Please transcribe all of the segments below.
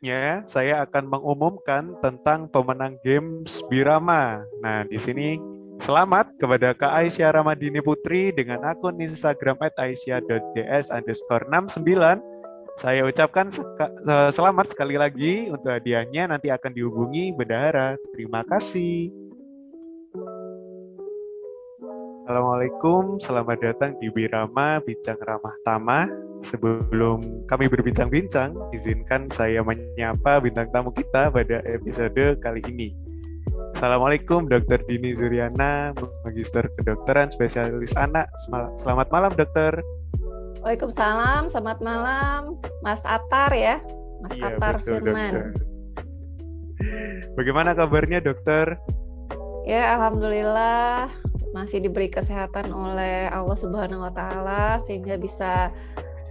selanjutnya saya akan mengumumkan tentang pemenang games Birama. Nah, di sini selamat kepada Kak Aisyah Ramadini Putri dengan akun Instagram @aisyah.ds_69. Saya ucapkan selamat sekali lagi untuk hadiahnya nanti akan dihubungi bendahara. Terima kasih. Assalamualaikum, selamat datang di Birama Bincang Ramah Tamah. Sebelum kami berbincang-bincang, izinkan saya menyapa bintang tamu kita pada episode kali ini. Assalamualaikum Dr. Dini Zuryana, Magister Kedokteran Spesialis Anak. Selamat malam Dokter. Waalaikumsalam, selamat malam Mas Atar ya, Mas Iya, Atar betul, Firman. Dokter. Bagaimana kabarnya Dokter? Ya, alhamdulillah masih diberi kesehatan oleh Allah Subhanahu wa taala sehingga bisa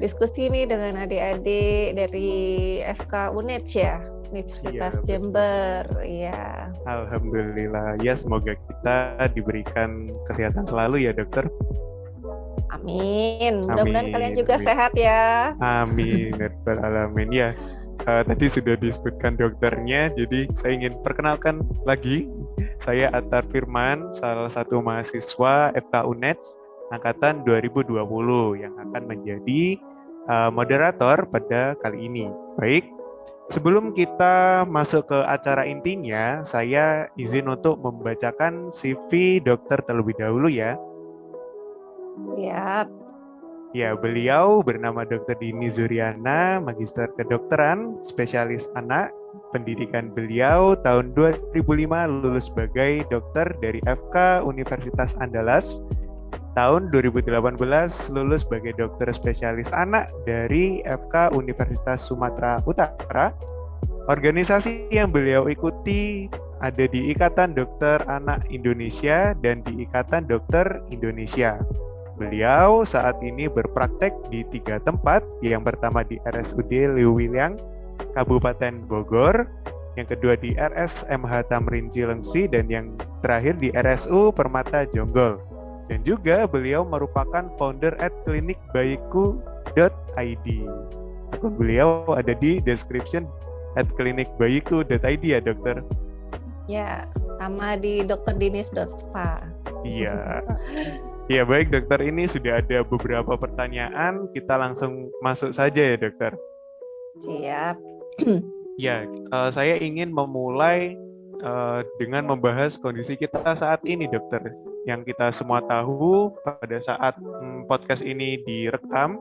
diskusi nih dengan adik-adik dari FK UNED ya, Universitas Iya, Jember. Iya. Alhamdulillah. Ya, semoga kita diberikan kesehatan selalu ya, Dokter. Amin. Mudah-mudahan kalian juga Amin. sehat ya. Amin. Rabbal alamin. Ya, tadi sudah disebutkan dokternya, jadi saya ingin perkenalkan lagi. Saya Atar Firman, salah satu mahasiswa FK UNED angkatan 2020 yang akan menjadi moderator pada kali ini. Baik, sebelum kita masuk ke acara intinya, saya izin untuk membacakan CV dokter terlebih dahulu ya. Siap. Ya, beliau bernama Dr. Dini Zuryana, Magister Kedokteran, Spesialis Anak. Pendidikan beliau tahun 2005 lulus sebagai dokter dari FK Universitas Andalas. Tahun 2018 lulus sebagai dokter spesialis anak dari FK Universitas Sumatera Utara. Organisasi yang beliau ikuti ada di Ikatan Dokter Anak Indonesia dan di Ikatan Dokter Indonesia. Beliau saat ini berpraktek di 3 tempat, yang pertama di RSUD Leuwiliang, Kabupaten Bogor, yang kedua di RSMH Tamrin Cilengsi, dan yang terakhir di RSU Permata Jonggol. Dan juga beliau merupakan founder @klinikbayiku.id. Akun beliau ada di description @klinikbayiku.id ya dokter? Ya, sama di drdinis.spa. Iya. Ya baik dokter, ini sudah ada beberapa pertanyaan, kita langsung masuk saja ya dokter. Siap. Ya, saya ingin memulai dengan membahas kondisi kita saat ini dokter. Yang kita semua tahu pada saat podcast ini direkam,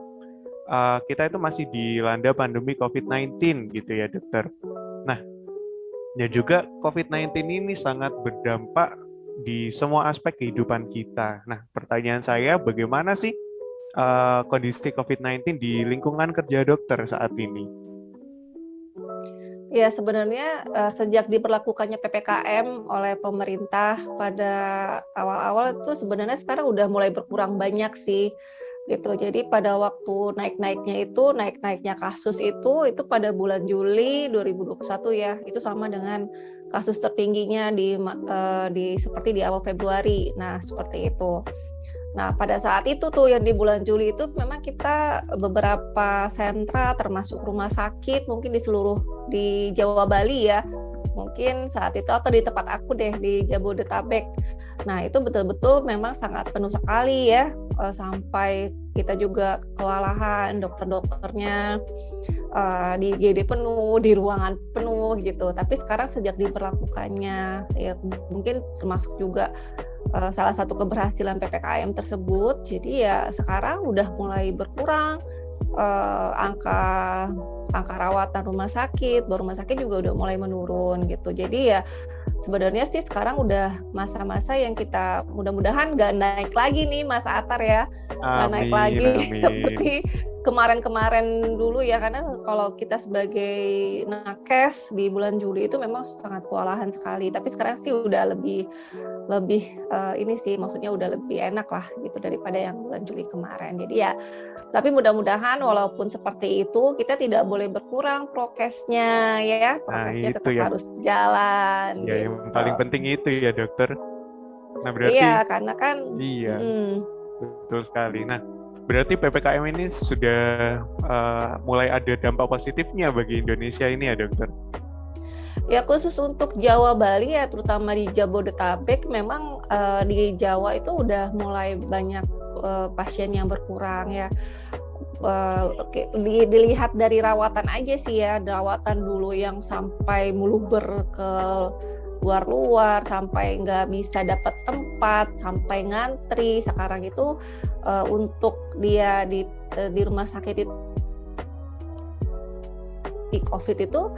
kita itu masih dilanda pandemi COVID-19 gitu ya dokter. Nah, dan juga COVID-19 ini sangat berdampak di semua aspek kehidupan kita. Nah, pertanyaan saya, bagaimana sih kondisi COVID-19 di lingkungan kerja dokter saat ini? Ya, sebenarnya sejak diberlakukannya PPKM oleh pemerintah pada awal-awal itu sebenarnya sekarang udah mulai berkurang banyak sih. Gitu. Jadi pada waktu naik-naiknya kasus itu pada bulan Juli 2021 ya. Itu sama dengan kasus tertingginya di seperti di awal Februari. Nah, seperti itu. Nah, pada saat itu tuh yang di bulan Juli itu memang kita beberapa sentra termasuk rumah sakit mungkin di Jawa Bali ya. Mungkin saat itu atau di tempat aku deh di Jabodetabek. Nah, itu betul-betul memang sangat penuh sekali ya. Sampai kita juga kewalahan, dokter-dokternya di IGD penuh, di ruangan penuh gitu. Tapi sekarang sejak diberlakukannya ya mungkin termasuk juga salah satu keberhasilan PPKM tersebut. Jadi ya sekarang udah mulai berkurang angka rawatan rumah sakit juga udah mulai menurun gitu. Jadi ya sebenarnya sih sekarang udah masa-masa yang kita mudah-mudahan nggak naik lagi nih Mas Atar ya, nggak naik lagi seperti kemarin-kemarin dulu ya, karena kalau kita sebagai nakes di bulan Juli itu memang sangat kewalahan sekali. Tapi sekarang sih udah lebih ini sih maksudnya udah lebih enak lah gitu daripada yang bulan Juli kemarin. Jadi ya tapi mudah-mudahan walaupun seperti itu kita tidak boleh berkurang prokesnya ya, prokesnya tetap ya. harus jalan. Ya, gitu. yang paling penting itu ya dokter. Nah berarti iya karena kan betul sekali. Nah Berarti PPKM ini sudah mulai ada dampak positifnya bagi Indonesia ini ya, dokter? Ya khusus untuk Jawa Bali ya, terutama di Jabodetabek, memang di Jawa itu udah mulai banyak pasien yang berkurang ya. Dilihat dari rawatan aja sih ya, rawatan dulu yang sampai meluber ke luar-luar, sampai nggak bisa dapat tempat, sampai ngantri. Sekarang itu untuk dia di rumah sakit itu di COVID itu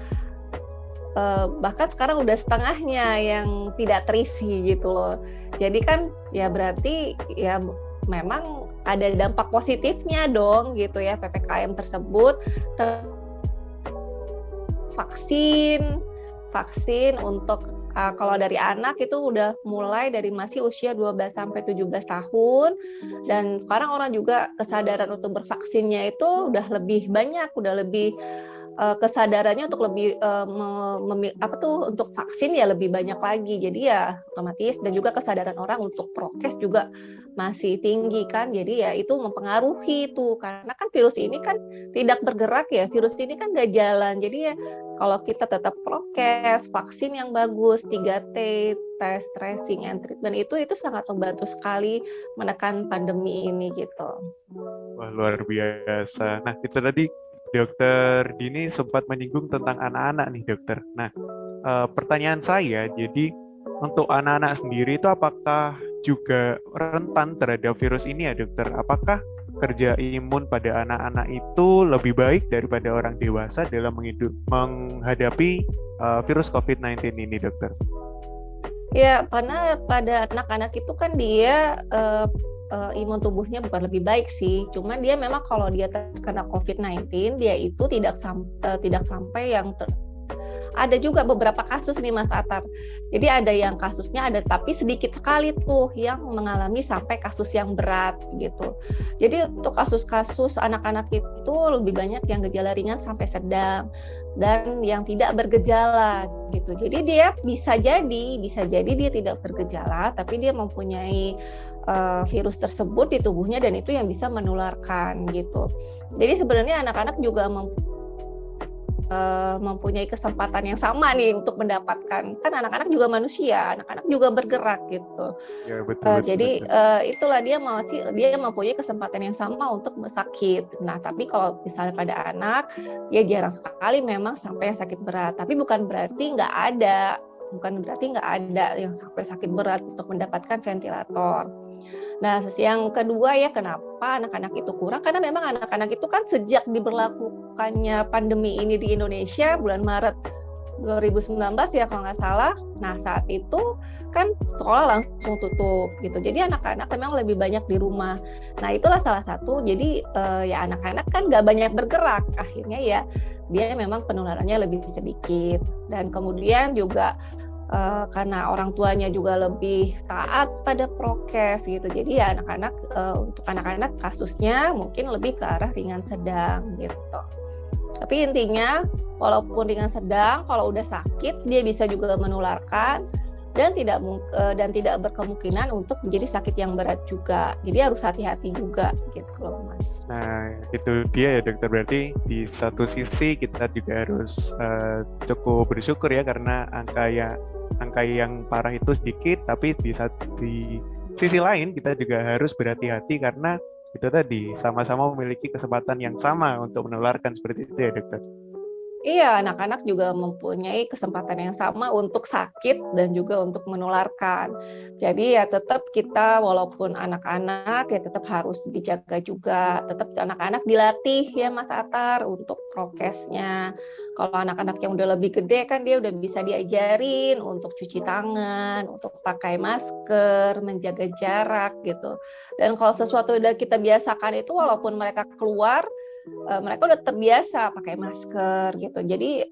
bahkan sekarang udah setengahnya yang tidak terisi gitu loh. Jadi kan ya berarti ya memang ada dampak positifnya dong gitu ya PPKM tersebut. Vaksin untuk kalau dari anak itu udah mulai dari masih usia 12 sampai 17 tahun, dan sekarang orang juga kesadaran untuk bervaksinnya itu udah lebih banyak, udah lebih kesadarannya untuk lebih untuk vaksin ya lebih banyak lagi. Jadi ya otomatis, dan juga kesadaran orang untuk prokes juga masih tinggi kan. Jadi ya itu mempengaruhi tuh, karena kan virus ini kan tidak bergerak ya, virus ini kan nggak jalan. Jadi ya kalau kita tetap prokes, vaksin yang bagus, 3T, tes, tracing, and treatment itu sangat membantu sekali menekan pandemi ini gitu. Wah, luar biasa. Nah, itu tadi Dokter Dini sempat menyinggung tentang anak-anak nih, dokter. Nah, pertanyaan saya, jadi untuk anak-anak sendiri itu apakah juga rentan terhadap virus ini ya, dokter? Apakah kerja imun pada anak-anak itu lebih baik daripada orang dewasa dalam menghadapi virus COVID-19 ini, dokter? Ya, karena pada anak-anak itu kan dia imun tubuhnya bukan lebih baik sih, cuman dia memang kalau dia terkena COVID-19 dia itu tidak sampai yang ada juga beberapa kasus nih Mas Atar. Jadi ada yang kasusnya ada, tapi sedikit sekali tuh yang mengalami sampai kasus yang berat gitu. Jadi untuk kasus-kasus anak-anak itu lebih banyak yang gejala ringan sampai sedang dan yang tidak bergejala gitu. Jadi dia bisa jadi dia tidak bergejala, tapi dia mempunyai virus tersebut di tubuhnya, dan itu yang bisa menularkan gitu. Jadi sebenarnya anak-anak juga mempunyai kesempatan yang sama nih untuk mendapatkan, kan anak-anak juga manusia, anak-anak juga bergerak gitu. Ya, betul. Jadi itulah dia mempunyai kesempatan yang sama untuk sakit. Nah tapi kalau misalnya pada anak ya jarang sekali memang sampai yang sakit berat, tapi bukan berarti nggak ada yang sampai sakit berat untuk mendapatkan ventilator. Nah, yang kedua ya, kenapa anak-anak itu kurang? Karena memang anak-anak itu kan sejak diberlakukannya pandemi ini di Indonesia bulan Maret 2019 ya kalau nggak salah. Nah, saat itu kan sekolah langsung tutup gitu. Jadi anak-anak memang lebih banyak di rumah. Nah, itulah salah satu. Jadi ya anak-anak kan nggak banyak bergerak. Akhirnya ya dia memang penularannya lebih sedikit. Dan kemudian juga karena orang tuanya juga lebih taat pada prokes gitu. Jadi ya untuk anak-anak kasusnya mungkin lebih ke arah ringan sedang gitu. Tapi intinya walaupun ringan sedang, kalau udah sakit dia bisa juga menularkan dan tidak berkemungkinan untuk menjadi sakit yang berat juga. Jadi harus hati-hati juga gitu loh Mas. Nah, itu dia ya dokter, berarti di satu sisi kita juga harus cukup bersyukur ya, karena angka yang parah itu sedikit, tapi di sisi lain kita juga harus berhati-hati karena itu tadi sama-sama memiliki kesempatan yang sama untuk menularkan, seperti itu ya dokter. Iya, anak-anak juga mempunyai kesempatan yang sama untuk sakit dan juga untuk menularkan. Jadi ya tetap kita walaupun anak-anak ya tetap harus dijaga juga. Tetap anak-anak dilatih ya Mas Atar untuk prokesnya. Kalau anak-anak yang udah lebih gede kan dia udah bisa diajarin untuk cuci tangan, untuk pakai masker, menjaga jarak gitu. Dan kalau sesuatu udah kita biasakan itu, walaupun mereka keluar mereka udah terbiasa pakai masker gitu. Jadi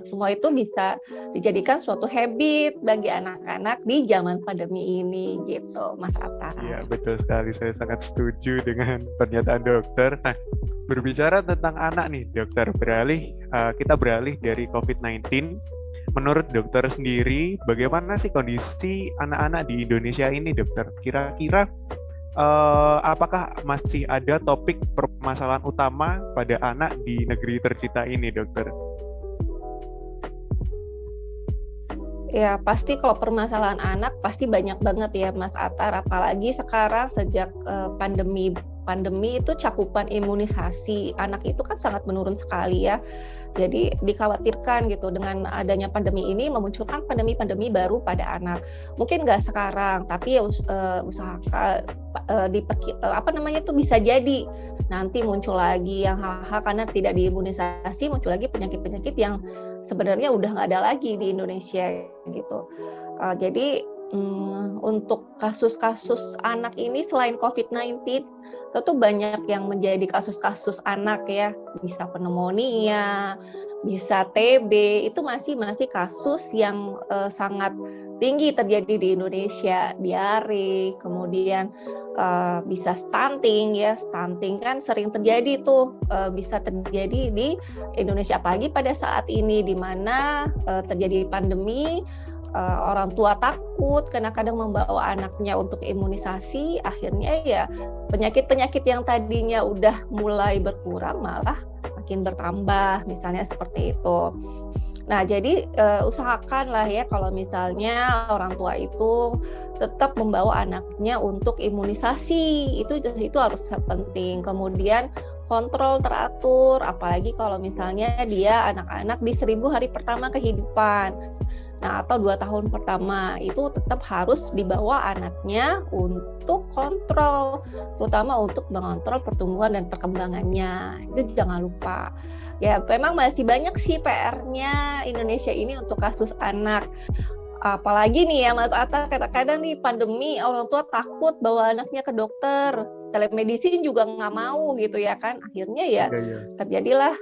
semua itu bisa dijadikan suatu habit bagi anak-anak di zaman pandemi ini gitu, Mas Atta. Iya, betul sekali. Saya sangat setuju dengan pernyataan dokter. Nah, berbicara tentang anak nih, dokter, kita beralih dari COVID-19. Menurut dokter sendiri, bagaimana sih kondisi anak-anak di Indonesia ini, dokter? Kira-kira apakah masih ada topik permasalahan utama pada anak di negeri tercinta ini, dokter? Ya, pasti kalau permasalahan anak pasti banyak banget ya, Mas Atar. Apalagi sekarang sejak pandemi itu cakupan imunisasi anak itu kan sangat menurun sekali ya. Jadi dikhawatirkan gitu dengan adanya pandemi ini memunculkan pandemi-pandemi baru pada anak. Mungkin nggak sekarang, tapi ya usahakan itu bisa jadi nanti muncul lagi yang hal-hal karena tidak diimunisasi, muncul lagi penyakit-penyakit yang sebenarnya udah nggak ada lagi di Indonesia gitu. Jadi untuk kasus-kasus anak ini selain COVID-19 tentu banyak yang menjadi kasus-kasus anak ya, bisa pneumonia, bisa TB, itu masih kasus yang sangat tinggi terjadi di Indonesia, diare, kemudian bisa stunting ya, stunting kan sering terjadi tuh, bisa terjadi di Indonesia apalagi pada saat ini di mana terjadi pandemi. Orang tua takut karena kadang membawa anaknya untuk imunisasi, akhirnya ya penyakit-penyakit yang tadinya udah mulai berkurang malah makin bertambah, misalnya seperti itu. Nah, jadi usahakanlah ya kalau misalnya orang tua itu tetap membawa anaknya untuk imunisasi, itu harus penting. Kemudian kontrol teratur, apalagi kalau misalnya dia anak-anak di 1000 hari pertama kehidupan. Nah, atau 2 tahun pertama itu tetap harus dibawa anaknya untuk kontrol, terutama untuk mengontrol pertumbuhan dan perkembangannya. Itu jangan lupa. Ya, memang masih banyak sih PR-nya Indonesia ini untuk kasus anak. Apalagi nih ya Mas Atta, kadang-kadang nih pandemi orang tua takut bawa anaknya ke dokter, telemedicine juga nggak mau gitu ya kan, akhirnya ya terjadilah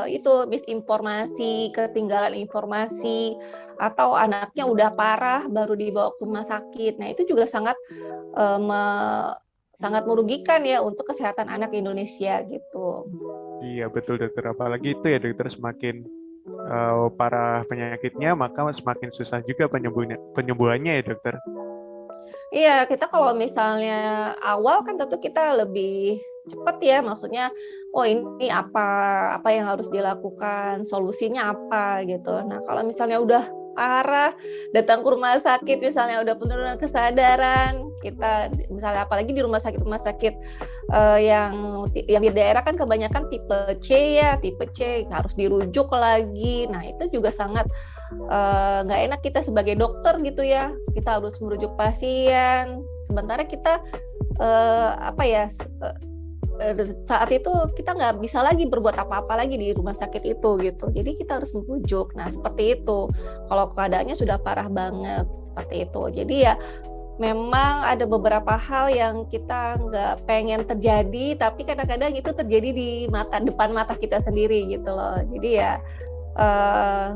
itu misinformasi, ketinggalan informasi, atau anaknya udah parah baru dibawa ke rumah sakit. Nah itu juga sangat sangat merugikan ya untuk kesehatan anak Indonesia gitu. Iya betul dokter, apalagi itu ya dokter, semakin parah penyakitnya maka semakin susah juga penyembuhannya ya dokter. Iya, kita kalau misalnya awal kan tentu kita lebih cepat ya, maksudnya oh ini apa yang harus dilakukan, solusinya apa gitu. Nah kalau misalnya udah parah, datang ke rumah sakit misalnya udah penurunan kesadaran, kita misalnya apalagi di rumah sakit yang di daerah kan kebanyakan tipe C ya, tipe C harus dirujuk lagi. Nah itu juga sangat nggak enak kita sebagai dokter gitu ya, kita harus merujuk pasien. Sementara kita saat itu kita nggak bisa lagi berbuat apa-apa lagi di rumah sakit itu gitu. Jadi kita harus merujuk. Nah seperti itu. Kalau keadaannya sudah parah banget seperti itu. Jadi ya memang ada beberapa hal yang kita nggak pengen terjadi, tapi kadang-kadang itu terjadi di depan mata kita sendiri gitu loh. Jadi ya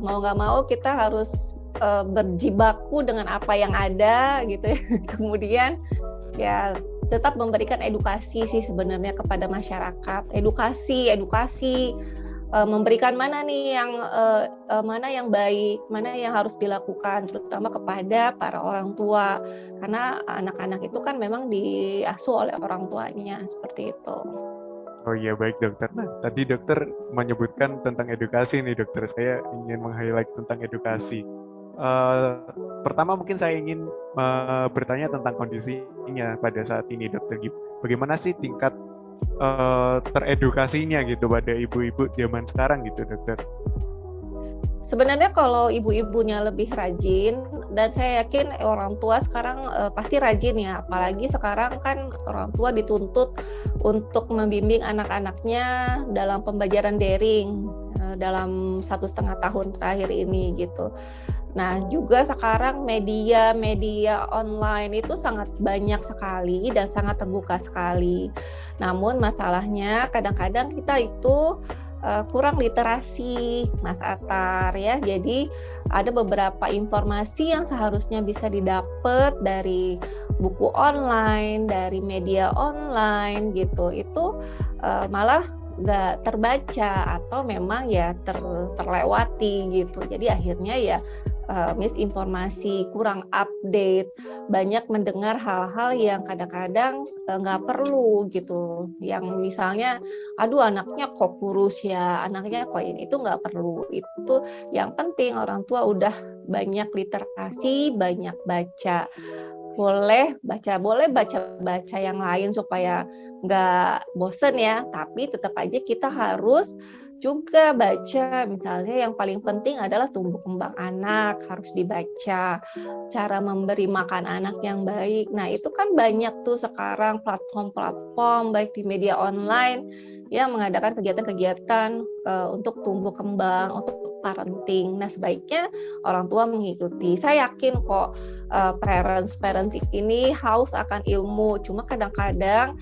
mau nggak mau kita harus berjibaku dengan apa yang ada gitu ya. Kemudian ya tetap memberikan edukasi sih sebenarnya kepada masyarakat, edukasi memberikan mana nih mana yang baik, mana yang harus dilakukan, terutama kepada para orang tua, karena anak-anak itu kan memang diasuh oleh orang tuanya seperti itu. Oh iya baik dokter. Nah tadi dokter menyebutkan tentang edukasi nih dokter, saya ingin meng-highlight tentang edukasi. Pertama mungkin saya ingin bertanya tentang kondisinya pada saat ini dokter. Bagaimana sih tingkat teredukasinya gitu pada ibu-ibu zaman sekarang gitu dokter? Sebenarnya kalau ibu-ibunya lebih rajin, dan saya yakin orang tua sekarang pasti rajin ya, apalagi sekarang kan orang tua dituntut untuk membimbing anak-anaknya dalam pembelajaran daring dalam 1,5 tahun terakhir ini gitu. Nah juga sekarang media online itu sangat banyak sekali dan sangat terbuka sekali. Namun masalahnya kadang-kadang kita itu kurang literasi, Mas Atar ya. Jadi ada beberapa informasi yang seharusnya bisa didapat dari buku online, dari media online gitu. Itu malah nggak terbaca atau memang ya terlewati gitu. Jadi akhirnya ya misinformasi, kurang update, banyak mendengar hal-hal yang kadang-kadang nggak perlu gitu. Yang misalnya, aduh anaknya kok kurus ya, anaknya kok ini, itu nggak perlu. Itu yang penting orang tua udah banyak literasi, banyak baca. Boleh baca yang lain supaya nggak bosen ya, tapi tetap aja kita harus juga baca, misalnya yang paling penting adalah tumbuh kembang anak, harus dibaca, cara memberi makan anak yang baik. Nah, itu kan banyak tuh sekarang platform-platform, baik di media online, yang mengadakan kegiatan-kegiatan untuk tumbuh kembang, untuk parenting. Nah, sebaiknya orang tua mengikuti. Saya yakin kok parents ini haus akan ilmu, cuma kadang-kadang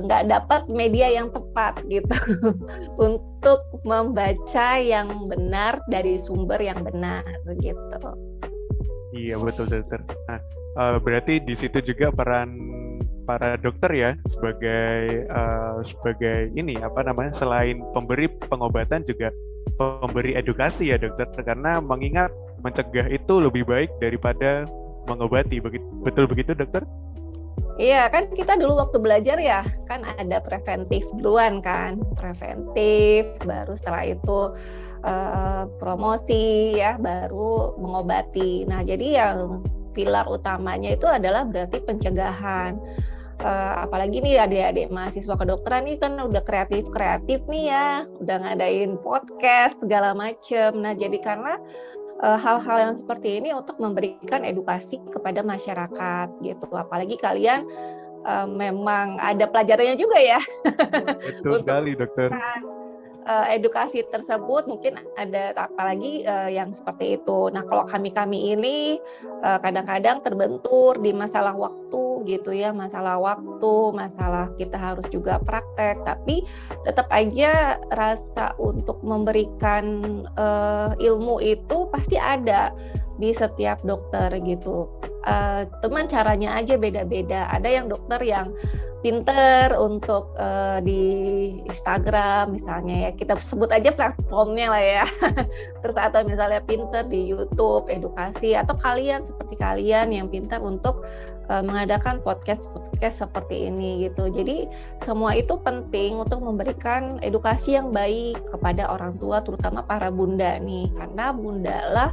nggak dapat media yang tepat gitu untuk membaca yang benar dari sumber yang benar gitu. Iya betul dokter. Nah, berarti di situ juga peran para dokter ya sebagai ini apa namanya, selain pemberi pengobatan juga pemberi edukasi ya dokter, karena mengingat mencegah itu lebih baik daripada mengobati. Betul begitu dokter? Iya, kan kita dulu waktu belajar ya, kan ada preventif duluan kan, preventif, baru setelah itu promosi ya, baru mengobati. Nah, jadi yang pilar utamanya itu adalah berarti pencegahan. Apalagi nih adik-adik mahasiswa kedokteran nih kan udah kreatif nih ya, udah ngadain podcast segala macem. Nah, jadi karena hal-hal yang seperti ini untuk memberikan edukasi kepada masyarakat gitu. Apalagi kalian memang ada pelajarannya juga ya Betul untuk sekali dokter. edukasi tersebut, mungkin ada apalagi yang seperti itu. Nah, kalau kami ini kadang-kadang terbentur di masalah waktu gitu ya, masalah kita harus juga praktek, tapi tetap aja rasa untuk memberikan ilmu itu pasti ada di setiap dokter gitu. Teman caranya aja beda-beda. Ada yang dokter yang pinter untuk di Instagram misalnya ya, kita sebut aja platformnya lah ya. Terus atau misalnya pinter di YouTube edukasi, atau kalian seperti kalian yang pintar untuk mengadakan podcast seperti ini gitu. Jadi semua itu penting untuk memberikan edukasi yang baik kepada orang tua, terutama para bunda nih, karena bunda lah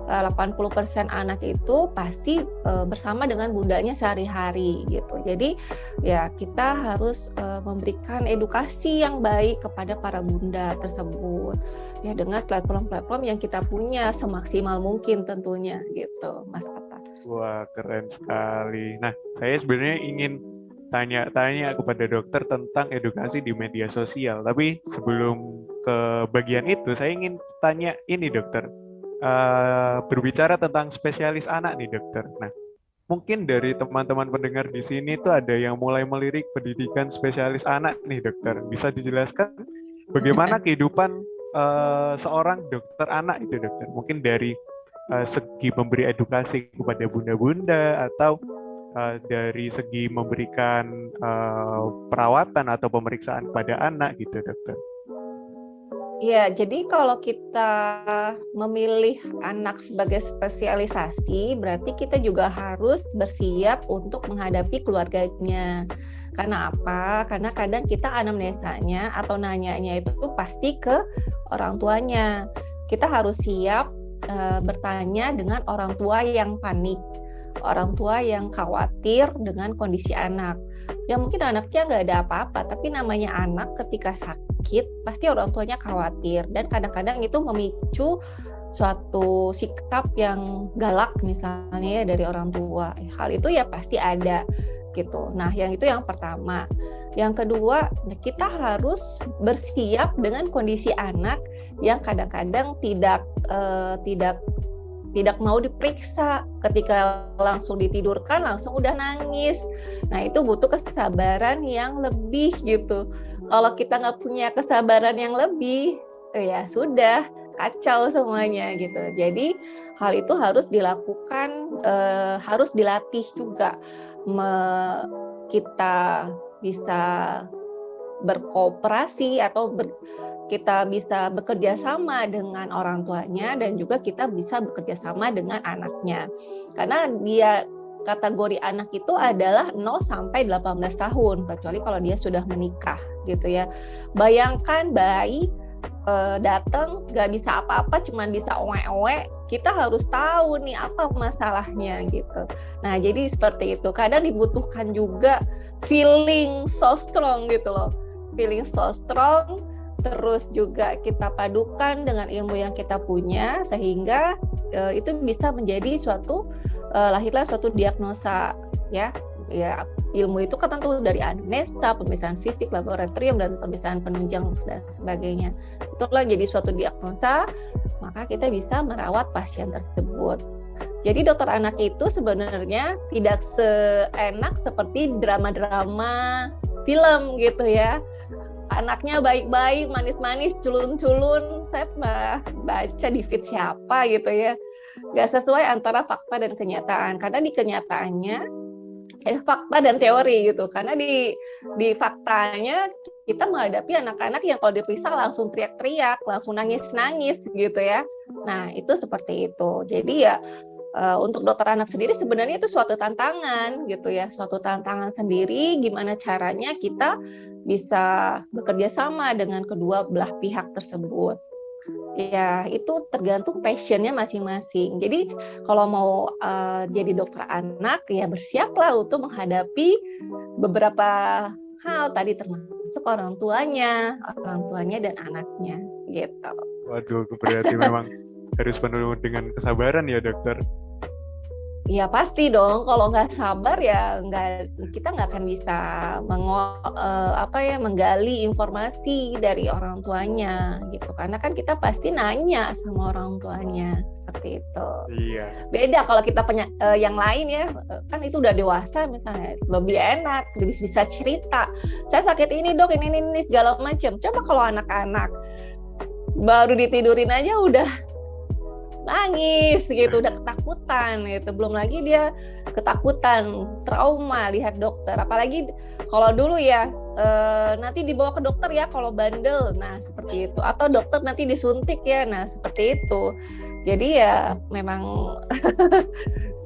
80% anak itu pasti bersama dengan bundanya sehari-hari gitu. Jadi ya kita harus memberikan edukasi yang baik kepada para bunda tersebut ya, dengan platform-platform yang kita punya semaksimal mungkin tentunya gitu, Mas Atta. Wah, keren sekali. Nah, saya sebenarnya ingin tanya-tanya kepada dokter tentang edukasi di media sosial. Tapi sebelum ke bagian itu, saya ingin tanya ini dokter. Berbicara tentang spesialis anak nih dokter. Nah, mungkin dari teman-teman pendengar di sini tuh ada yang mulai melirik pendidikan spesialis anak nih dokter. Bisa dijelaskan bagaimana kehidupan seorang dokter anak itu dokter? Mungkin dari segi memberi edukasi kepada bunda-bunda, atau dari segi memberikan perawatan atau pemeriksaan kepada anak gitu dokter. Ya, jadi kalau kita memilih anak sebagai spesialisasi, berarti kita juga harus bersiap untuk menghadapi keluarganya. Karena apa? Karena kadang kita anamnesanya atau nanyanya itu pasti ke orang tuanya. Kita harus siap bertanya dengan orang tua yang panik, orang tua yang khawatir dengan kondisi anak. Ya mungkin anaknya nggak ada apa-apa, tapi namanya anak ketika sakit, pasti orang tuanya khawatir. Dan kadang-kadang itu memicu suatu sikap yang galak misalnya ya dari orang tua. Hal itu ya pasti ada gitu. Nah, yang itu yang pertama. Yang kedua, kita harus bersiap dengan kondisi anak yang kadang-kadang tidak mau diperiksa, ketika langsung ditidurkan langsung udah nangis. Nah, itu butuh kesabaran yang lebih gitu. Kalau kita nggak punya kesabaran yang lebih, ya sudah kacau semuanya gitu. Jadi hal itu harus dilakukan, harus dilatih juga. Kita bisa berkooperasi atau kita bisa bekerja sama dengan orang tuanya dan juga kita bisa bekerja sama dengan anaknya. Karena dia kategori anak itu adalah 0 sampai 18 tahun, kecuali kalau dia sudah menikah gitu ya. Bayangkan bayi datang nggak bisa apa-apa, cuman bisa owe-owe, kita harus tahu nih apa masalahnya gitu. Nah, jadi seperti itu. Kadang dibutuhkan juga feeling so strong gitu loh. Feeling so strong, terus juga kita padukan dengan ilmu yang kita punya, sehingga itu bisa menjadi lahirlah suatu diagnosa ya. Ya, ilmu itu kan tentu dari anamnesa, pemeriksaan fisik, laboratorium, dan pemeriksaan penunjang dan sebagainya. Itulah jadi suatu diagnosa, maka kita bisa merawat pasien tersebut. Jadi dokter anak itu sebenarnya tidak seenak seperti drama-drama film gitu ya. Anaknya baik-baik, manis-manis, culun-culun. Saya pernah baca di feed siapa gitu ya. Nggak sesuai antara fakta dan kenyataan. Karena di kenyataannya fakta dan teori gitu. Karena di faktanya kita menghadapi anak-anak yang kalau diperiksa langsung teriak-teriak, langsung nangis-nangis gitu ya. Nah, itu seperti itu. Jadi ya untuk dokter anak sendiri sebenarnya itu suatu tantangan gitu ya, suatu tantangan sendiri gimana caranya kita bisa bekerja sama dengan kedua belah pihak tersebut. Ya, itu tergantung passionnya masing-masing. Jadi kalau mau jadi dokter anak, ya bersiaplah untuk menghadapi beberapa hal tadi, termasuk orang tuanya dan anaknya, gitu. Waduh, berarti memang harus penuh dengan kesabaran ya dokter. Ya pasti dong, kalau nggak sabar ya kita nggak akan bisa menggali informasi dari orang tuanya gitu. Karena kan kita pasti nanya sama orang tuanya seperti itu. Iya. Beda kalau kita yang lain ya, kan itu udah dewasa misalnya, lebih enak, lebih bisa cerita. Saya sakit ini dok, ini segala macam. Coba kalau anak-anak baru ditidurin aja udah nangis gitu, udah ketakutan gitu. Belum lagi dia ketakutan, trauma lihat dokter. Apalagi kalau dulu ya nanti dibawa ke dokter ya kalau bandel, nah seperti itu. Atau dokter nanti disuntik ya, nah seperti itu. Jadi ya memang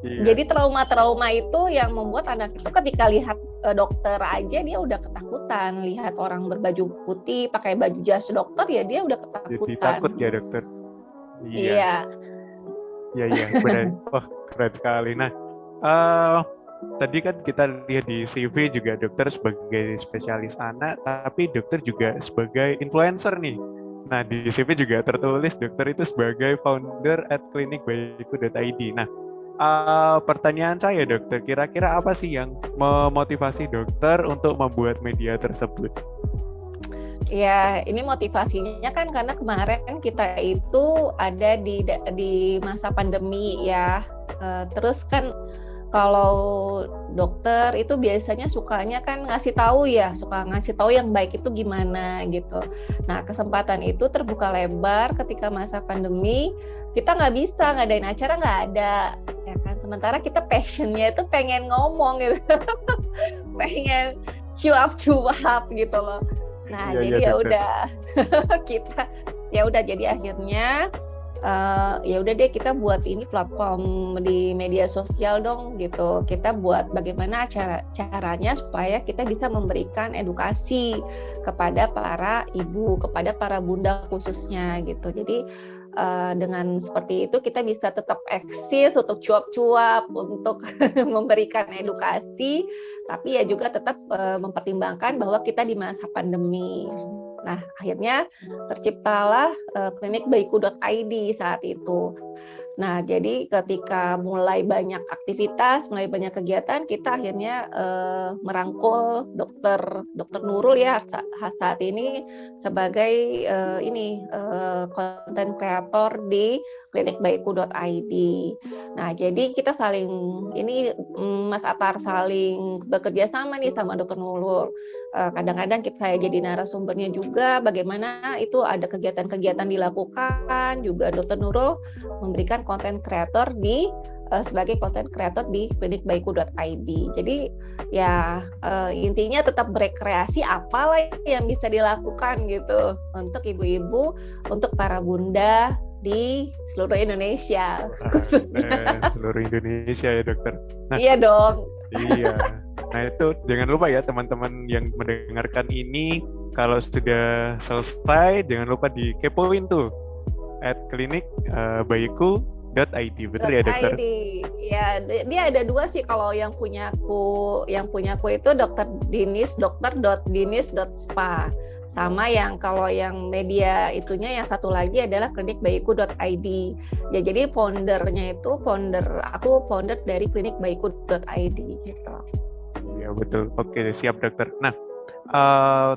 Iya. Jadi trauma-trauma itu yang membuat anak itu ketika lihat dokter aja dia udah ketakutan. Lihat orang berbaju putih pakai baju jas dokter ya dia udah ketakutan. Jadi takut ya dokter. Iya. Iya, benar. Wah, keren sekali. Nah, tadi kan kita lihat di CV juga dokter sebagai spesialis anak, tapi dokter juga sebagai influencer nih. Nah, di CV juga tertulis dokter itu sebagai founder at klinikbayiku.id. Nah, pertanyaan saya dokter, kira-kira apa sih yang memotivasi dokter untuk membuat media tersebut? Ya, ini motivasinya kan karena kemarin kita itu ada di masa pandemi ya. Terus kan kalau dokter itu biasanya sukanya kan ngasih tahu ya, suka ngasih tahu yang baik itu gimana gitu. Nah, kesempatan itu terbuka lebar ketika masa pandemi. Kita nggak bisa ngadain acara, nggak ada, ya kan. Sementara kita passionnya itu pengen ngomong gitu, pengen cuap gitu loh. Nah, jadi ya udah kita ya udah jadi akhirnya ya udah deh kita buat ini platform di media sosial dong gitu. Kita buat bagaimana caranya supaya kita bisa memberikan edukasi kepada para ibu, kepada para bunda khususnya gitu. Jadi dengan seperti itu kita bisa tetap eksis untuk cuap-cuap, untuk memberikan edukasi, tapi ya juga tetap mempertimbangkan bahwa kita di masa pandemi. Nah, akhirnya terciptalah klinikbayiku.id saat itu. Nah, jadi ketika mulai banyak aktivitas, mulai banyak kegiatan, kita akhirnya merangkul dokter Nurul ya saat ini sebagai konten kreator di klinikbayiku.id. Nah, jadi kita Mas Atar saling bekerja sama nih sama dokter Nurul. Kadang-kadang saya jadi narasumbernya juga, bagaimana itu ada kegiatan-kegiatan dilakukan, juga dokter Nurul memberikan konten kreator di sebagai content creator di klinikbayiku.id. Jadi ya intinya tetap berekreasi, apalah yang bisa dilakukan gitu untuk ibu-ibu, untuk para bunda di seluruh Indonesia khususnya. Seluruh Indonesia ya dokter. Nah, Iya dong. iya. Nah itu jangan lupa ya teman-teman yang mendengarkan ini, kalau sudah selesai jangan lupa dikepoin tuh @klinikbayiku.id, betul ya dokter? .id. Ya, dia ada dua sih kalau yang punyaku itu Dr. Dinis, dokter.dinis.spa. Sama yang kalau yang media itunya yang satu lagi adalah klinikbayiku.id. Ya jadi aku founder dari klinikbayiku.id gitu. Iya betul. Oke, siap dokter. Nah,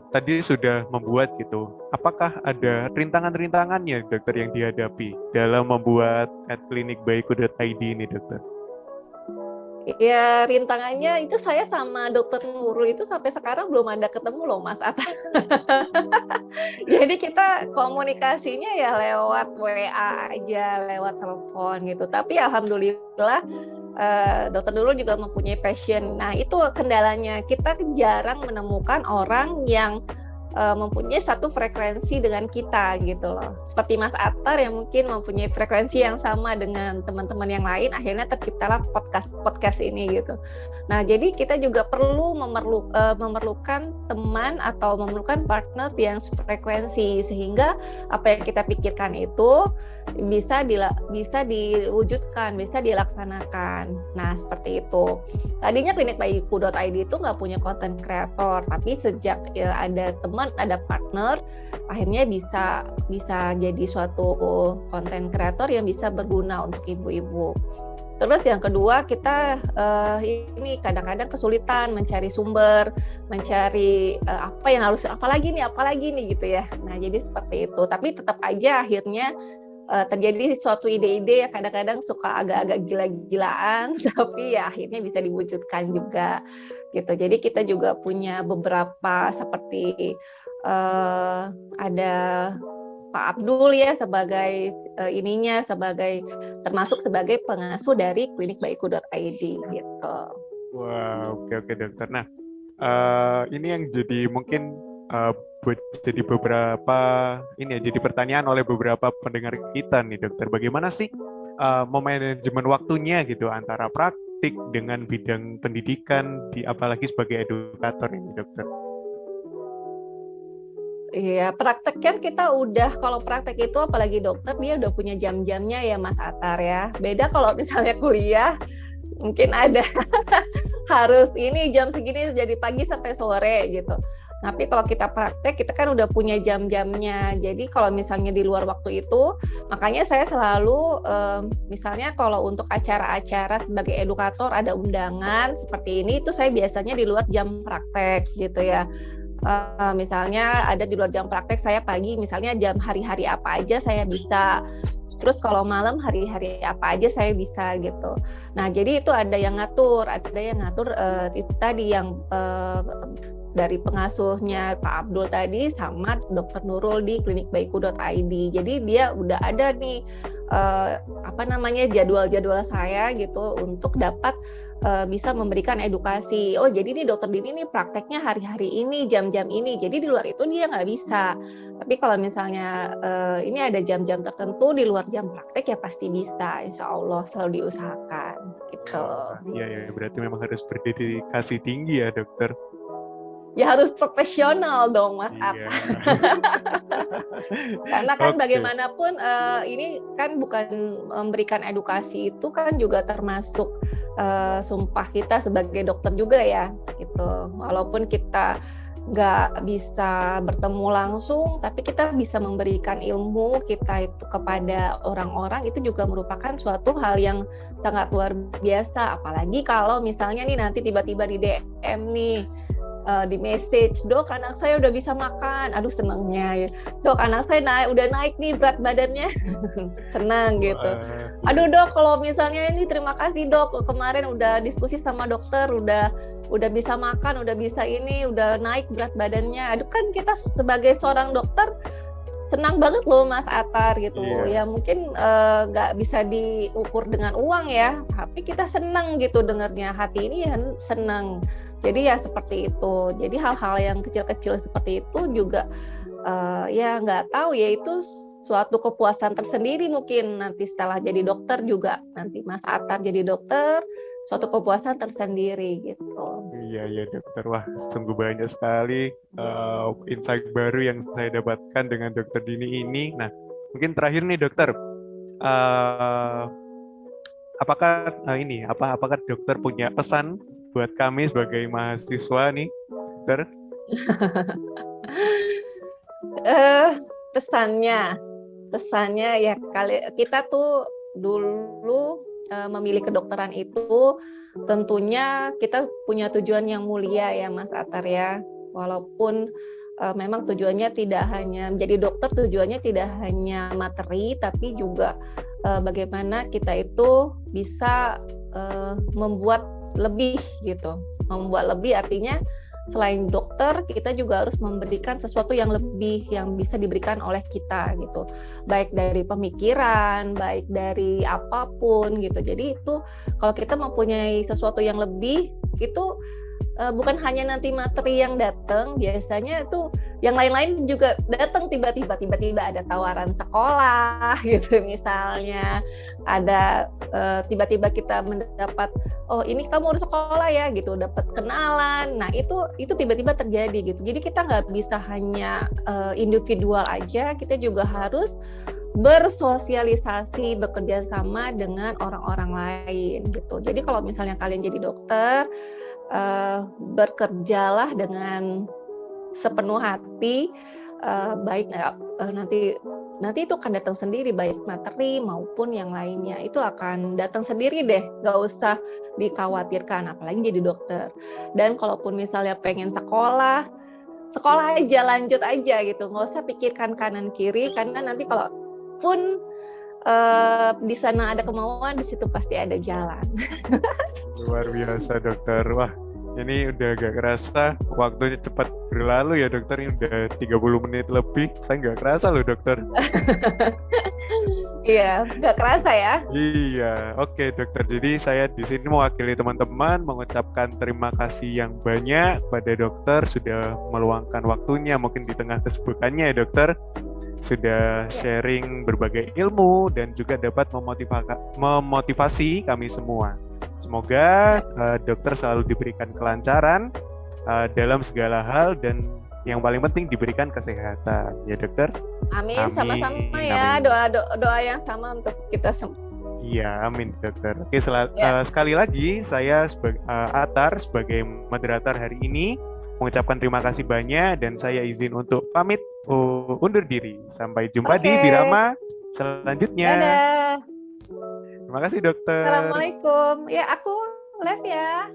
tadi sudah membuat gitu. Apakah ada rintangan-rintangannya dokter yang dihadapi dalam membuat @klinikbayiku.id ini dokter? Ya rintangannya itu saya sama Dokter Nurul itu sampai sekarang belum ada ketemu loh Mas Atta. Jadi kita komunikasinya ya lewat WA aja, lewat telepon gitu. Tapi alhamdulillah Dokter Nurul juga mempunyai passion. Nah itu kendalanya, kita jarang menemukan orang yang mempunyai satu frekuensi dengan kita gitu loh. Seperti Mas Attar yang mungkin mempunyai frekuensi yang sama dengan teman-teman yang lain, akhirnya terciptalah podcast ini gitu. Nah, jadi kita juga perlu memerlukan teman atau memerlukan partner yang frekuensi sehingga apa yang kita pikirkan itu bisa diwujudkan, bisa dilaksanakan. Nah, seperti itu. Tadinya klinikbayiku.id itu nggak punya content creator, tapi sejak ada teman, ada partner, akhirnya bisa jadi suatu content creator yang bisa berguna untuk ibu-ibu. Terus yang kedua, kita ini kadang-kadang kesulitan mencari sumber, mencari apalagi nih gitu ya. Nah, jadi seperti itu. Tapi tetap aja akhirnya terjadi suatu ide-ide yang kadang-kadang suka agak-agak gila-gilaan, tapi ya akhirnya bisa diwujudkan juga gitu. Jadi kita juga punya beberapa seperti ada Pak Abdul ya sebagai termasuk sebagai pengasuh dari klinikbayiku.id gitu. Wah, oke dokter. Nah, ini yang jadi mungkin jadi jadi pertanyaan oleh beberapa pendengar kita nih dokter. Bagaimana sih memanajemen waktunya gitu antara praktik dengan bidang pendidikan, apalagi sebagai edukator ini dokter? Iya, praktek kan kita kalau praktek itu apalagi dokter dia udah punya jam-jamnya ya Mas Attar ya. Beda kalau misalnya kuliah mungkin ada harus ini jam segini jadi pagi sampai sore gitu. Tapi kalau kita praktek kita kan udah punya jam-jamnya. Jadi kalau misalnya di luar waktu itu, makanya saya selalu misalnya kalau untuk acara-acara sebagai edukator ada undangan seperti ini itu saya biasanya di luar jam praktek gitu ya. Misalnya ada di luar jam praktek saya pagi misalnya jam hari-hari apa aja saya bisa, terus kalau malam hari-hari apa aja saya bisa gitu. Nah jadi itu ada yang ngatur itu tadi yang dari pengasuhnya Pak Abdul tadi sama Dokter Nurul di klinikbayiku.id. Jadi dia udah ada nih jadwal-jadwal saya gitu untuk dapat bisa memberikan edukasi. Oh jadi nih dokter Dini nih prakteknya hari-hari ini, jam-jam ini. Jadi di luar itu dia nggak bisa. Tapi kalau misalnya ini ada jam-jam tertentu di luar jam praktek ya pasti bisa. Insya Allah selalu diusahakan. Gitu. Iya, berarti memang harus berdedikasi tinggi ya dokter. Ya harus profesional dong Mas Atta. Karena kan bagaimanapun ini kan bukan memberikan edukasi itu kan juga termasuk sumpah kita sebagai dokter juga ya gitu. Walaupun kita nggak bisa bertemu langsung, tapi kita bisa memberikan ilmu kita itu kepada orang-orang, itu juga merupakan suatu hal yang sangat luar biasa. Apalagi kalau misalnya nih nanti tiba-tiba di DM nih, di message, dok anak saya udah bisa makan, aduh senengnya ya, dok anak saya udah naik nih berat badannya, senang gitu. Aduh dok kalau misalnya ini terima kasih dok, kemarin udah diskusi sama dokter, udah bisa makan, udah bisa ini, udah naik berat badannya. Aduh kan kita sebagai seorang dokter senang banget loh Mas Atar gitu. Iya. Ya mungkin nggak bisa diukur dengan uang ya, tapi kita senang gitu dengarnya, hati ini ya senang. Jadi ya seperti itu. Jadi hal-hal yang kecil-kecil seperti itu juga ya nggak tahu ya, itu suatu kepuasan tersendiri mungkin nanti setelah jadi dokter juga, nanti Mas Atar jadi dokter, suatu kepuasan tersendiri gitu. Iya, iya dokter. Wah, sungguh banyak sekali insight baru yang saya dapatkan dengan dokter Dini ini. Nah, mungkin terakhir nih dokter, eh, apakah apakah dokter punya pesan buat kami sebagai mahasiswa nih, dokter? Eh pesannya, pesannya ya kita tuh dulu memilih kedokteran itu tentunya kita punya tujuan yang mulia ya Mas Atar ya. Walaupun memang tujuannya tidak hanya menjadi dokter, tujuannya tidak hanya materi, tapi juga bagaimana kita itu bisa membuat lebih gitu. Membuat lebih artinya selain dokter, kita juga harus memberikan sesuatu yang lebih yang bisa diberikan oleh kita gitu. Baik dari pemikiran, baik dari apapun gitu. Jadi itu kalau kita mempunyai sesuatu yang lebih, itu bukan hanya nanti materi yang datang, biasanya itu yang lain-lain juga datang tiba-tiba ada tawaran sekolah gitu misalnya, ada tiba-tiba kita mendapat, oh ini kamu harus sekolah ya gitu, dapat kenalan. Nah itu tiba-tiba terjadi gitu. Jadi kita nggak bisa hanya individual aja, kita juga harus bersosialisasi, bekerja sama dengan orang-orang lain gitu. Jadi kalau misalnya kalian jadi dokter, bekerjalah dengan sepenuh hati, baik nanti itu akan datang sendiri, baik materi maupun yang lainnya itu akan datang sendiri deh, nggak usah dikhawatirkan, apalagi jadi dokter. Dan kalaupun misalnya pengen sekolah aja, lanjut aja gitu, nggak usah pikirkan kanan kiri, karena nanti kalau pun di sana ada kemauan, di situ pasti ada jalan. Luar biasa dokter. Wah, ini udah gak kerasa waktunya cepat berlalu ya dokter. Ini udah 30 menit lebih. Saya nggak kerasa loh dokter. Iya, nggak kerasa ya. Iya, oke dokter. Jadi saya di sini mewakili teman-teman mengucapkan terima kasih yang banyak pada dokter sudah meluangkan waktunya mungkin di tengah kesibukannya ya dokter. Sudah sharing berbagai ilmu dan juga dapat memotivasi kami semua. Semoga dokter selalu diberikan kelancaran dalam segala hal dan yang paling penting diberikan kesehatan ya dokter. Amin, Amin. Sama-sama ya. Amin. Doa yang sama untuk kita semua. Iya, amin dokter. Oke, sekali lagi saya Atar sebagai moderator hari ini mengucapkan terima kasih banyak dan saya izin untuk pamit undur diri. Sampai jumpa di Birama selanjutnya. Dadah. Terima kasih dokter. Assalamualaikum. Ya, aku live ya.